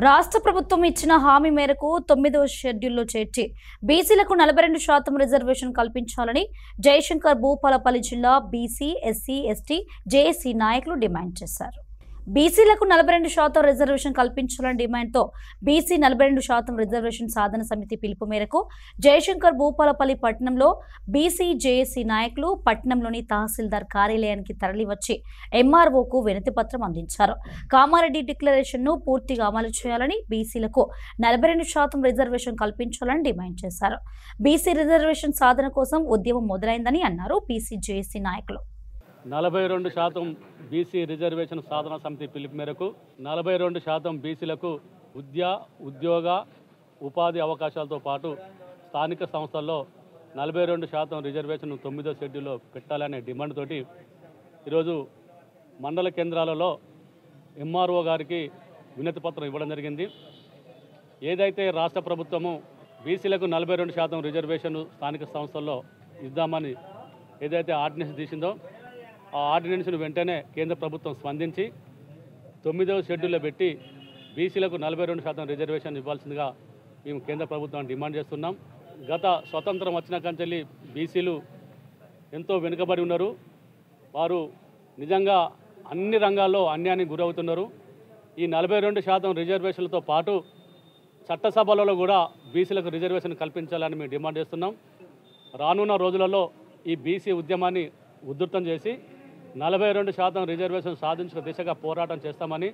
రాష్ట్ర ప్రభుత్వం ఇచ్చిన హామీ మేరకు 9వ షెడ్యూల్లో చేర్చి బీసీలకు 42% రిజర్వేషన్ కల్పించాలని జయశంకర్ భూపాలపల్లి జిల్లా బీసీ, ఎస్సీ, ఎస్టీ, జేఏసీ నాయకులు డిమాండ్ చేశారు. బీసీలకు 42% రిజర్వేషన్ కల్పించాలని డిమాండ్తో బీసీ 42% రిజర్వేషన్ సాధన సమితి పిలుపు మేరకు జయశంకర్ భూపాలపల్లి పట్టణంలో బీసీ, జేఏసీ నాయకులు పట్టణంలోని తహసీల్దార్ కార్యాలయానికి తరలివచ్చి ఎంఆర్ఓకు వినతి పత్రం అందించారు. కామారెడ్డి డిక్లరేషన్ ను పూర్తిగా అమలు చేయాలని, బీసీలకు 42% రిజర్వేషన్ కల్పించాలని డిమాండ్ చేశారు. బీసీ రిజర్వేషన్ సాధన కోసం ఉద్యమం మొదలైందని అన్నారు బీసీ, జేఏసీ నాయకులు. 42% బీసీ రిజర్వేషన్ సాధన సమితి పిలుపు మేరకు 42% బీసీలకు ఉద్యోగ ఉపాధి అవకాశాలతో పాటు స్థానిక సంస్థల్లో 42% రిజర్వేషన్ 9వ షెడ్యూల్లో పెట్టాలనే డిమాండ్ తోటి ఈరోజు మండల కేంద్రాలలో ఎంఆర్ఓ గారికి వినతి పత్రం ఇవ్వడం జరిగింది. ఏదైతే రాష్ట్ర ప్రభుత్వము బీసీలకు 42% రిజర్వేషన్ స్థానిక సంస్థల్లో ఇద్దామని ఏదైతే ఆర్డినెన్స్ తీసిందో ఆ ఆర్డినెన్స్ను వెంటనే కేంద్ర ప్రభుత్వం స్పందించి 9వ షెడ్యూల్లో పెట్టి బీసీలకు 42% రిజర్వేషన్ ఇవ్వాల్సిందిగా మేము కేంద్ర ప్రభుత్వాన్ని డిమాండ్ చేస్తున్నాం. గత స్వతంత్రం వచ్చిన కంచెల్లి బీసీలు ఎంతో వెనుకబడి ఉన్నారు. వారు నిజంగా అన్ని రంగాల్లో అన్యాయానికి గురవుతున్నారు. ఈ 42% రిజర్వేషన్లతో పాటు చట్టసభలలో కూడా బీసీలకు రిజర్వేషన్ కల్పించాలని మేము డిమాండ్ చేస్తున్నాం. రానున్న రోజులలో ఈ బీసీ ఉద్యమాన్ని ఉధృతం చేసి 42% రిజర్వేషన్ సాధించిన దిశగా పోరాటం చేస్తామని,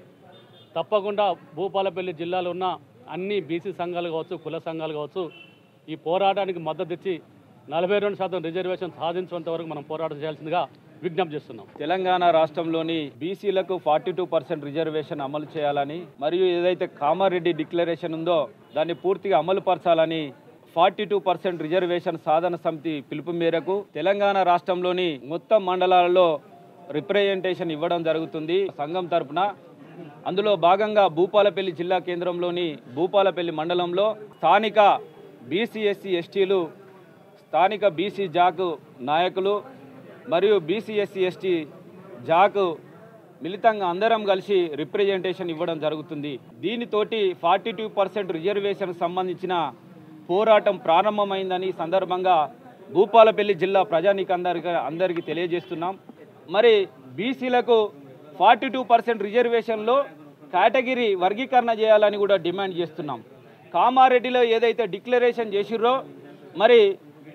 తప్పకుండా భూపాలపల్లి జిల్లాలో ఉన్న అన్ని బీసీ సంఘాలు కావచ్చు, కుల సంఘాలు కావచ్చు ఈ పోరాటానికి మద్దతు ఇచ్చి 42% రిజర్వేషన్ సాధించేంత వరకు మనం పోరాటం చేయాల్సిందిగా విజ్ఞప్తి చేస్తున్నాం. తెలంగాణ రాష్ట్రంలోని బీసీలకు 42% రిజర్వేషన్ అమలు చేయాలని, మరియు ఏదైతే కామారెడ్డి డిక్లరేషన్ ఉందో దాన్ని పూర్తిగా అమలు పరచాలని 42% రిజర్వేషన్ సాధన సమితి పిలుపు మేరకు తెలంగాణ రాష్ట్రంలోని మొత్తం మండలాలలో రిప్రజెంటేషన్ ఇవ్వడం జరుగుతుంది సంఘం తరపున. అందులో భాగంగా భూపాలపల్లి జిల్లా కేంద్రంలోని భూపాలపల్లి మండలంలో స్థానిక బీసీ, ఎస్సీ, ఎస్టీలు, స్థానిక బీసీ జాకు నాయకులు మరియు బీసీ, ఎస్సీ, ఎస్టీ జాకు మిళితంగా అందరం కలిసి రిప్రజెంటేషన్ ఇవ్వడం జరుగుతుంది. దీనితోటి 42% రిజర్వేషన్ సంబంధించిన పోరాటం ప్రారంభమైందని సందర్భంగా భూపాలపల్లి జిల్లా అందరికీ తెలియజేస్తున్నాం. మరి బీసీలకు 42% రిజర్వేషన్లో కేటగిరీ వర్గీకరణ చేయాలని కూడా డిమాండ్ చేస్తున్నాం. కామారెడ్డిలో ఏదైతే డిక్లరేషన్ చేసిర్రో మరి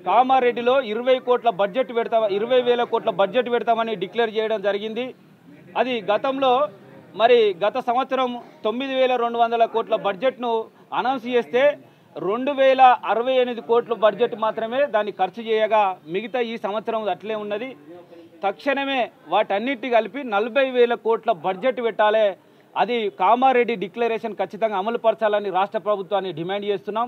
కామారెడ్డిలో 20,000 కోట్ల బడ్జెట్ పెడతామని డిక్లేర్ చేయడం జరిగింది. అది గతంలో మరి గత సంవత్సరం 9,200 కోట్ల బడ్జెట్ను అనౌన్స్ చేస్తే 2,068 కోట్ల బడ్జెట్ మాత్రమే దాన్ని ఖర్చు చేయగా మిగతా ఈ సంవత్సరం అట్లే ఉన్నది. తక్షణమే వాటన్నిటి కలిపి 40,000 కోట్ల బడ్జెట్ పెట్టాలి. అది కామారెడ్డి డిక్లరేషన్ ఖచ్చితంగా అమలు పరచాలని రాష్ట్ర ప్రభుత్వాన్ని డిమాండ్ చేస్తున్నాం.